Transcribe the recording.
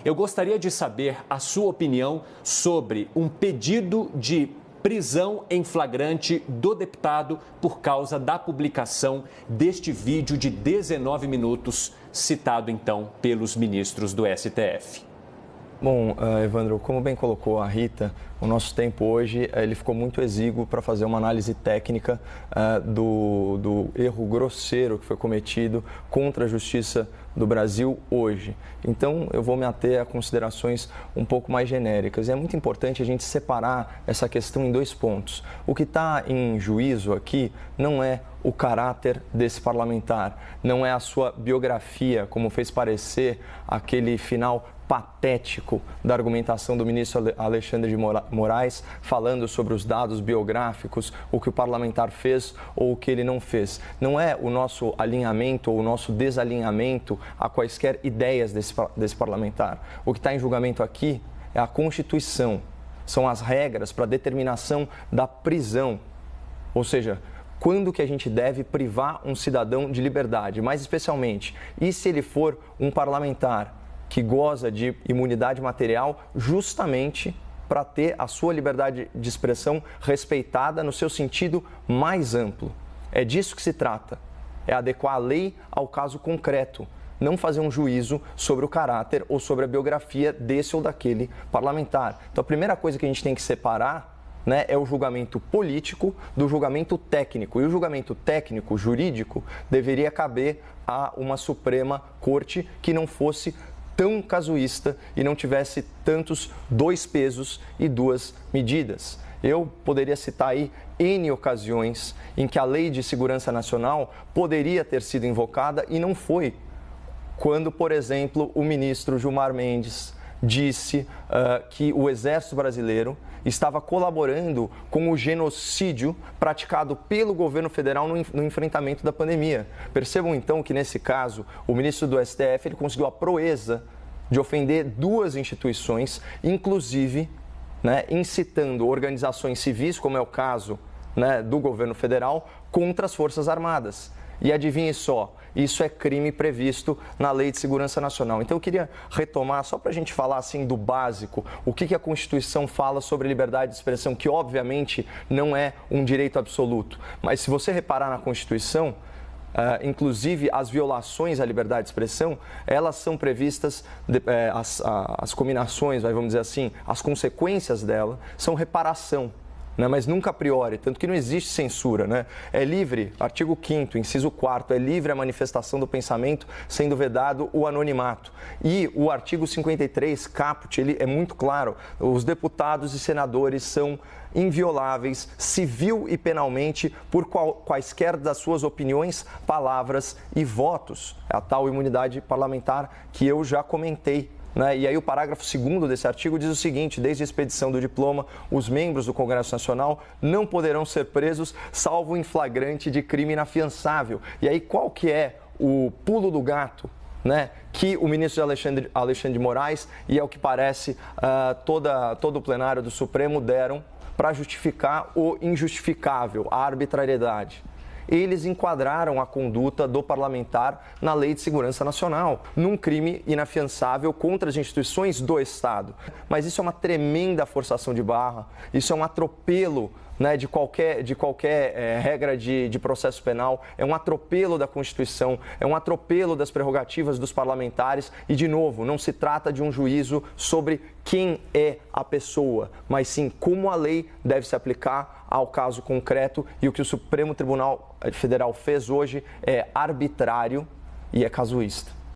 Eu gostaria de saber a sua opinião sobre um pedido de prisão em flagrante do deputado por causa da publicação deste vídeo de 19 minutos, citado então pelos ministros do STF. Bom, Evandro, como bem colocou a Rita, o nosso tempo hoje ele ficou muito exíguo para fazer uma análise técnica do erro grosseiro que foi cometido contra a Justiça do Brasil hoje. Então, eu vou me ater a considerações um pouco mais genéricas. E é muito importante a gente separar essa questão em dois pontos. O que está em juízo aqui não é o caráter desse parlamentar, não é a sua biografia, como fez parecer aquele final patético da argumentação do ministro Alexandre de Moraes, falando sobre os dados biográficos, o que o parlamentar fez ou o que ele não fez. Não é o nosso alinhamento ou o nosso desalinhamento a quaisquer ideias desse parlamentar. O que está em julgamento aqui é a Constituição, são as regras para a determinação da prisão, ou seja, quando que a gente deve privar um cidadão de liberdade, mais especialmente, e se ele for um parlamentar que goza de imunidade material justamente para ter a sua liberdade de expressão respeitada no seu sentido mais amplo. É disso que se trata, é adequar a lei ao caso concreto, não fazer um juízo sobre o caráter ou sobre a biografia desse ou daquele parlamentar. Então, a primeira coisa que a gente tem que separar, né, é o julgamento político do julgamento técnico. E o julgamento técnico, jurídico, deveria caber a uma Suprema Corte que não fosse tão casuísta e não tivesse tantos dois pesos e duas medidas. Eu poderia citar aí N ocasiões em que a Lei de Segurança Nacional poderia ter sido invocada e não foi. Quando, por exemplo, o ministro Gilmar Mendes disse que o Exército Brasileiro estava colaborando com o genocídio praticado pelo governo federal no enfrentamento da pandemia. Percebam então que nesse caso o ministro do STF ele conseguiu a proeza de ofender duas instituições, inclusive, né, incitando organizações civis, como é o caso, né, do governo federal, contra as Forças Armadas. E adivinhe só, isso é crime previsto na Lei de Segurança Nacional. Então eu queria retomar, só para a gente falar assim do básico, o que a Constituição fala sobre liberdade de expressão, que obviamente não é um direito absoluto. Mas se você reparar na Constituição, inclusive as violações à liberdade de expressão, elas são previstas, as combinações, vamos dizer assim, as consequências dela são reparação. Mas nunca a priori, tanto que não existe censura, né? É livre, artigo 5º, inciso 4º, é livre a manifestação do pensamento, sendo vedado o anonimato. E o artigo 53, caput, ele é muito claro, os deputados e senadores são invioláveis, civil e penalmente, por quaisquer das suas opiniões, palavras e votos. É a tal imunidade parlamentar que eu já comentei. E aí o parágrafo 2º desse artigo diz o seguinte: desde a expedição do diploma, os membros do Congresso Nacional não poderão ser presos, salvo em flagrante de crime inafiançável. E aí qual que é o pulo do gato, né, que o ministro Alexandre de Moraes e, ao que parece, todo o plenário do Supremo deram para justificar o injustificável, a arbitrariedade? Eles enquadraram a conduta do parlamentar na Lei de Segurança Nacional, num crime inafiançável contra as instituições do Estado. Mas isso é uma tremenda forçação de barra, isso é um atropelo, né, de qualquer regra de processo penal, é um atropelo da Constituição, é um atropelo das prerrogativas dos parlamentares e, de novo, não se trata de um juízo sobre quem é a pessoa, mas sim como a lei deve se aplicar ao caso concreto, e o que o Supremo Tribunal Federal fez hoje é arbitrário e é casuísta.